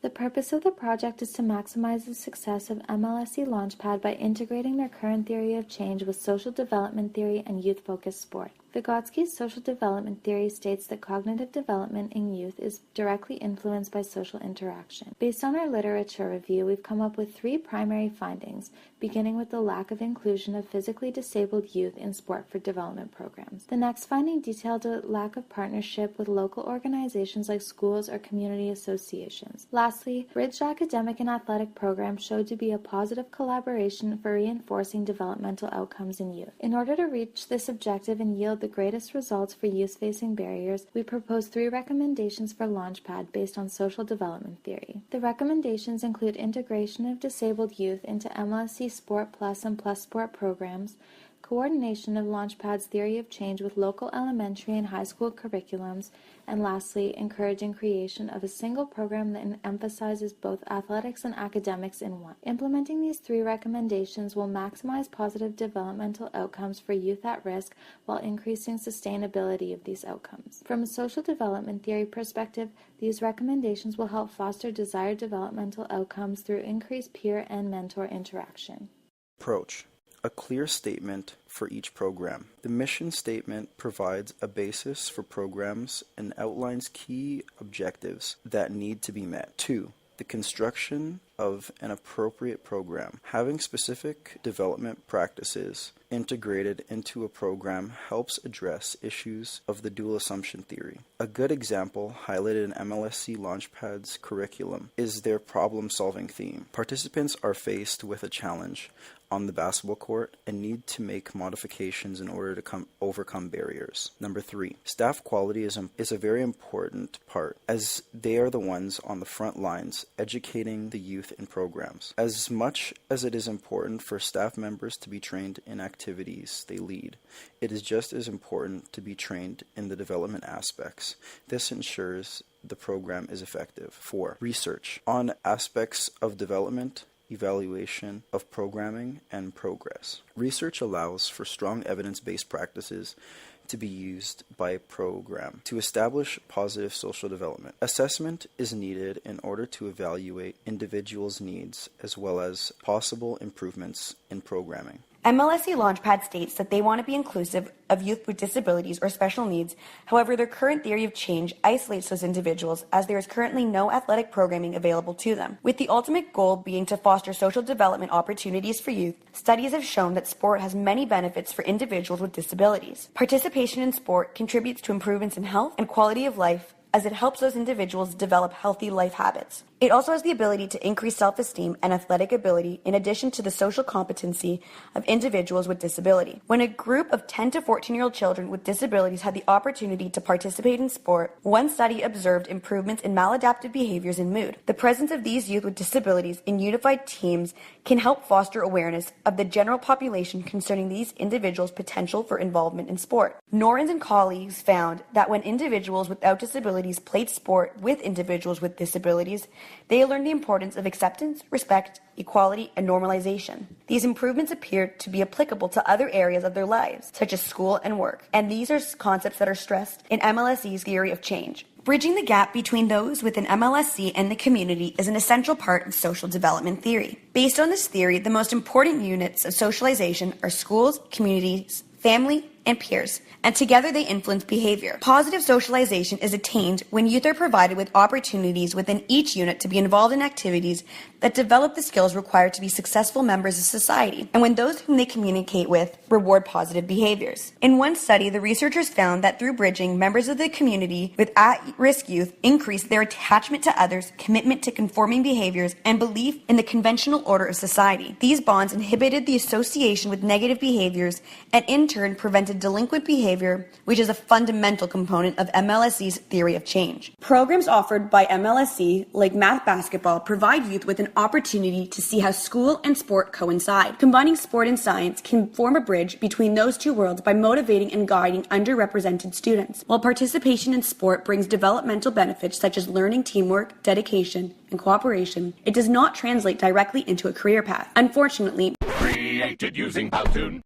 The purpose of the project is to maximize the success of Mlse Launchpad by integrating their current theory of change with social development theory and youth-focused sport. Vygotsky's social development theory states that cognitive development in youth is directly influenced by social interaction. Based on our literature review, we've come up with 3 primary findings, beginning with the lack of inclusion of physically disabled youth in sport for development programs. The next finding detailed a lack of partnership with local organizations like schools or community associations. Lastly, bridged academic and athletic programs showed to be a positive collaboration for reinforcing developmental outcomes in youth. In order to reach this objective and yield the greatest results for youth-facing barriers, we propose 3 recommendations for Launchpad based on social development theory. The recommendations include integration of disabled youth into Mlse Sport Plus and Plus Sport programs, coordination of Launchpad's theory of change with local elementary and high school curriculums, and lastly, encouraging creation of a single program that emphasizes both athletics and academics in one. Implementing these 3 recommendations will maximize positive developmental outcomes for youth at risk while increasing sustainability of these outcomes. From a social development theory perspective, these recommendations will help foster desired developmental outcomes through increased peer and mentor interaction. Approach. A clear statement for each program. The mission statement provides a basis for programs and outlines key objectives that need to be met. 2. The construction of an appropriate program. Having specific development practices integrated into a program helps address issues of the dual assumption theory. A good example highlighted in Mlse Launchpad's curriculum is their problem-solving theme. Participants are faced with a challenge on the basketball court and need to make modifications in order to overcome barriers. Number 3, staff quality is a very important part, as they are the ones on the front lines educating the youth in programs. As much as it is important for staff members to be trained in activities they lead, it is just as important to be trained in the development aspects. This ensures the program is effective. 4, research on aspects of development, evaluation of programming, and progress. Research allows for strong evidence-based practices to be used by a program to establish positive social development. Assessment is needed in order to evaluate individuals' needs as well as possible improvements in programming. Mlse Launchpad states that they want to be inclusive of youth with disabilities or special needs. However, their current theory of change isolates those individuals as there is currently no athletic programming available to them. With the ultimate goal being to foster social development opportunities for youth, studies have shown that sport has many benefits for individuals with disabilities. Participation in sport contributes to improvements in health and quality of life, as it helps those individuals develop healthy life habits. It also has the ability to increase self-esteem and athletic ability in addition to the social competency of individuals with disability. When a group of 10 to 14-year-old children with disabilities had the opportunity to participate in sport, one study observed improvements in maladaptive behaviors and mood. The presence of these youth with disabilities in unified teams can help foster awareness of the general population concerning these individuals' potential for involvement in sport. Norins and colleagues found that when individuals without disabilities played sport with individuals with disabilities, they learned the importance of acceptance, respect, equality, and normalization. These improvements appeared to be applicable to other areas of their lives, such as school and work, and these are concepts that are stressed in MLSE's theory of change. Bridging the gap between those within MLSE and the community is an essential part of social development theory. Based on this theory, the most important units of socialization are schools, communities, family, and peers, and together they influence behavior. Positive socialization is attained when youth are provided with opportunities within each unit to be involved in activities that develop the skills required to be successful members of society, and when those whom they communicate with reward positive behaviors. In one study, the researchers found that through bridging, members of the community with at-risk youth increased their attachment to others, commitment to conforming behaviors, and belief in the conventional order of society. These bonds inhibited the association with negative behaviors and in turn prevented delinquent behavior, which is a fundamental component of MLSE's theory of change. Programs offered by MLSE, like math basketball, provide youth with an opportunity to see how school and sport coincide. Combining sport and science can form a bridge between those two worlds by motivating and guiding underrepresented students. While participation in sport brings developmental benefits such as learning teamwork, dedication, and cooperation, it does not translate directly into a career path. Unfortunately, created using Powtoon.